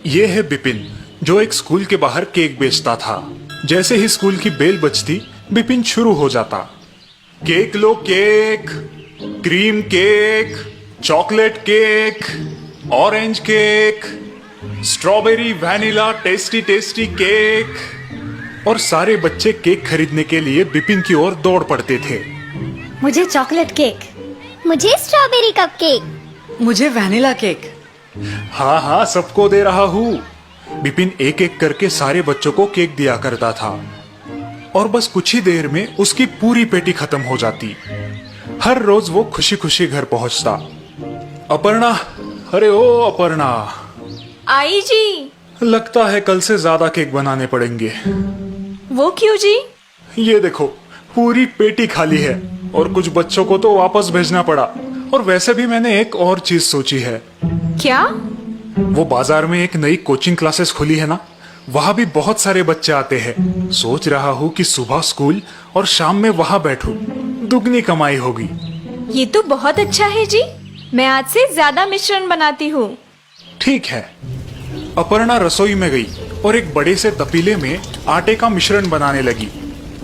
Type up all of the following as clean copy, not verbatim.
ये है बिपिन, जो एक स्कूल के बाहर केक बेचता था। जैसे ही स्कूल की बेल बजती, बिपिन शुरू हो जाता। केक लो cake, cream cake, chocolate cake, orange cake, strawberry vanilla tasty tasty cake. और सारे बच्चे केक खरीदने के लिए बिपिन की ओर दौड़ पड़ते थे। मुझे चॉकलेट केक, मुझे स्ट्रॉबेरी कपकेक, मुझे वैनिला केक। हाँ हाँ, सबको दे रहा हूँ। बिपिन एक एक करके सारे बच्चों को केक दिया करता था और बस कुछ ही देर में उसकी पूरी पेटी खत्म हो जाती। हर रोज वो खुशी खुशी घर पहुंचता। अपर्णा, अरे ओ अपर्णा, आई जी। लगता है कल से ज्यादा केक बनाने पड़ेंगे। वो क्यों जी? ये देखो, पूरी पेटी खाली है और कुछ बच्चों को तो वापस भेजना पड़ा। और वैसे भी मैंने एक और चीज सोची है। क्या? वो बाजार में एक नई कोचिंग क्लासेस खुली है ना, वहां भी बहुत सारे बच्चे आते हैं। सोच रहा हूँ कि सुबह स्कूल और शाम में वहां बैठूं, दुगनी कमाई होगी। ये तो बहुत अच्छा है जी। मैं आज से ज्यादा मिश्रण बनाती हूँ। ठीक है। अपर्णा रसोई में गई और एक बड़े से तपीले में आटे का मिश्रण बनाने लगी।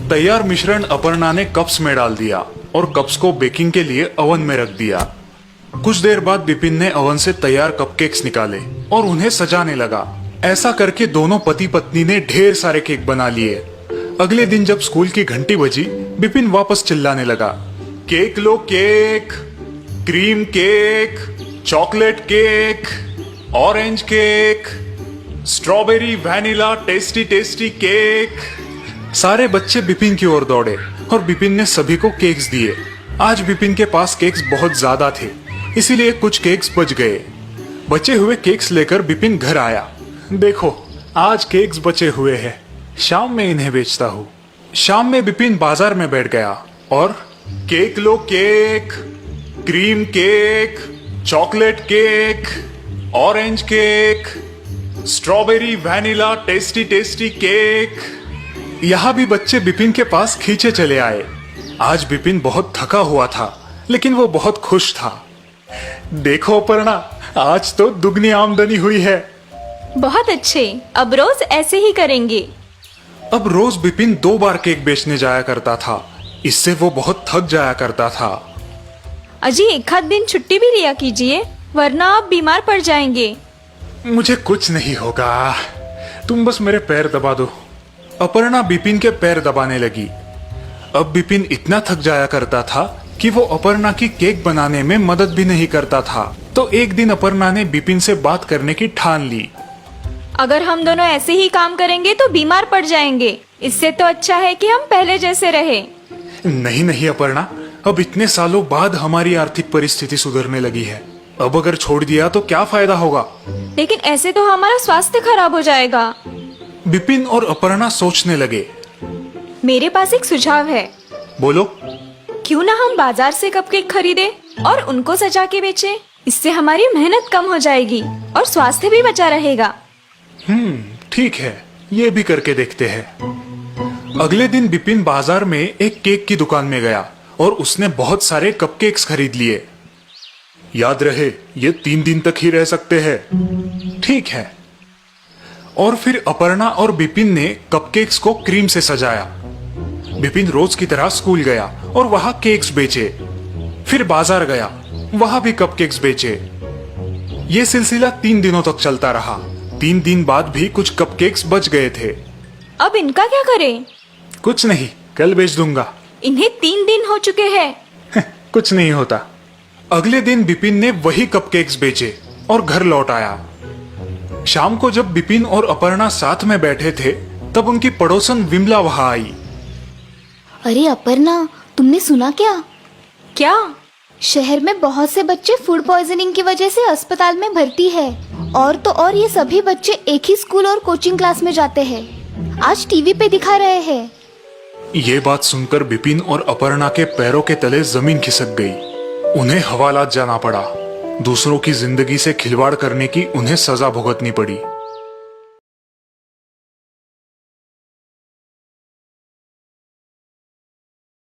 तैयार मिश्रण अपर्णा ने कप्स में डाल दिया और कप्स को बेकिंग के लिए ओवन में रख दिया। कुछ देर बाद बिपिन ने ओवन से तैयार कपकेक्स निकाले और उन्हें सजाने लगा। ऐसा करके दोनों पति पत्नी ने ढेर सारे केक बना लिए। अगले दिन जब स्कूल की घंटी बजी, बिपिन वापस चिल्लाने लगा, केक लो cake, cream cake, chocolate cake, orange cake, strawberry vanilla tasty tasty cake. सारे बच्चे बिपिन की ओर दौड़े और बिपिन ने सभी को केक्स दिए। आज बिपिन के पास केक्स बहुत ज्यादा थे, इसीलिए कुछ केक्स बच गए। बचे हुए केक्स लेकर बिपिन घर आया। देखो, आज केक्स बचे हुए हैं, शाम में इन्हें बेचता हूँ। शाम में बिपिन बाजार में बैठ गया और केक लो cake, cream cake, chocolate cake, orange cake, strawberry vanilla tasty tasty cake. यहाँ भी बच्चे बिपिन के पास खींचे चले आए। आज बिपिन बहुत थका हुआ था, लेकिन वो बहुत खुश था। देखो अपर्णा, आज तो दुगनी आमदनी हुई है। बहुत अच्छे, अब रोज ऐसे ही करेंगे। अब रोज बिपिन 2 बार केक बेचने जाया करता था। इससे वो बहुत थक जाया करता था। अजी, एक आध दिन छुट्टी भी लिया कीजिए, वरना आप बीमार पड़ जाएंगे। मुझे कुछ नहीं होगा, तुम बस मेरे पैर दबा दो। अपर्णा बिपिन के पैर दबाने लगी। अब बिपिन इतना थक जाया करता था कि वो अपर्णा की केक बनाने में मदद भी नहीं करता था। तो एक दिन अपर्णा ने बिपिन से बात करने की ठान ली। अगर हम दोनों ऐसे ही काम करेंगे तो बीमार पड़ जाएंगे। इससे तो अच्छा है कि हम पहले जैसे रहे। नहीं नहीं अपर्णा, अब इतने सालों बाद हमारी आर्थिक परिस्थिति सुधरने लगी है। अब अगर छोड़ दिया तो क्या फायदा होगा? लेकिन ऐसे तो हमारा स्वास्थ्य खराब हो जाएगा। बिपिन और अपर्णा सोचने लगे। मेरे पास एक सुझाव है। बोलो। क्यों ना हम बाजार से कपकेक खरीदे और उनको सजा के बेचें? इससे हमारी मेहनत कम हो जाएगी और स्वास्थ्य भी बचा रहेगा। ठीक है, ये भी करके देखते हैं। अगले दिन बिपिन बाजार में एक केक की दुकान में गया और उसने बहुत सारे कपकेक्स खरीद लिए। याद रहे, ये 3 दिन तक ही रह सकते हैं। ठीक है। और फिर अपर्णा और बिपिन ने कपकेक्स को क्रीम से सजाया। बिपिन रोज की तरह स्कूल गया और वहां केक्स बेचे। फिर बाजार गया, वहां भी कपकेक्स बेचे। ये सिलसिला 3 दिनों तक चलता रहा। 3 दिन बाद भी कुछ कपकेक्स बच गए थे। अब इनका क्या करें? कुछ नहीं, कल बेच दूंगा। इन्हें 3 दिन हो चुके हैं। कुछ नहीं होता। अगले दिन बिपिन ने वही कपकेक्स बेचे और घर लौट आया। शाम को जब बिपिन और अपर्णा साथ में बैठे थे, तब उनकी पड़ोसन विमला वहां आई। अरे अपर्णा, तुमने सुना क्या? क्या? शहर में बहुत से बच्चे फूड पॉइजनिंग की वजह से अस्पताल में भर्ती है। और तो और ये सभी बच्चे एक ही स्कूल और कोचिंग क्लास में जाते हैं। आज टीवी पे दिखा रहे हैं। ये बात सुनकर बिपिन और अपर्णा के पैरों के तले जमीन खिसक गई। उन्हें हवालात जाना पड़ा। दूसरों की जिंदगी से खिलवाड़ करने की उन्हें सजा भुगतनी पड़ी।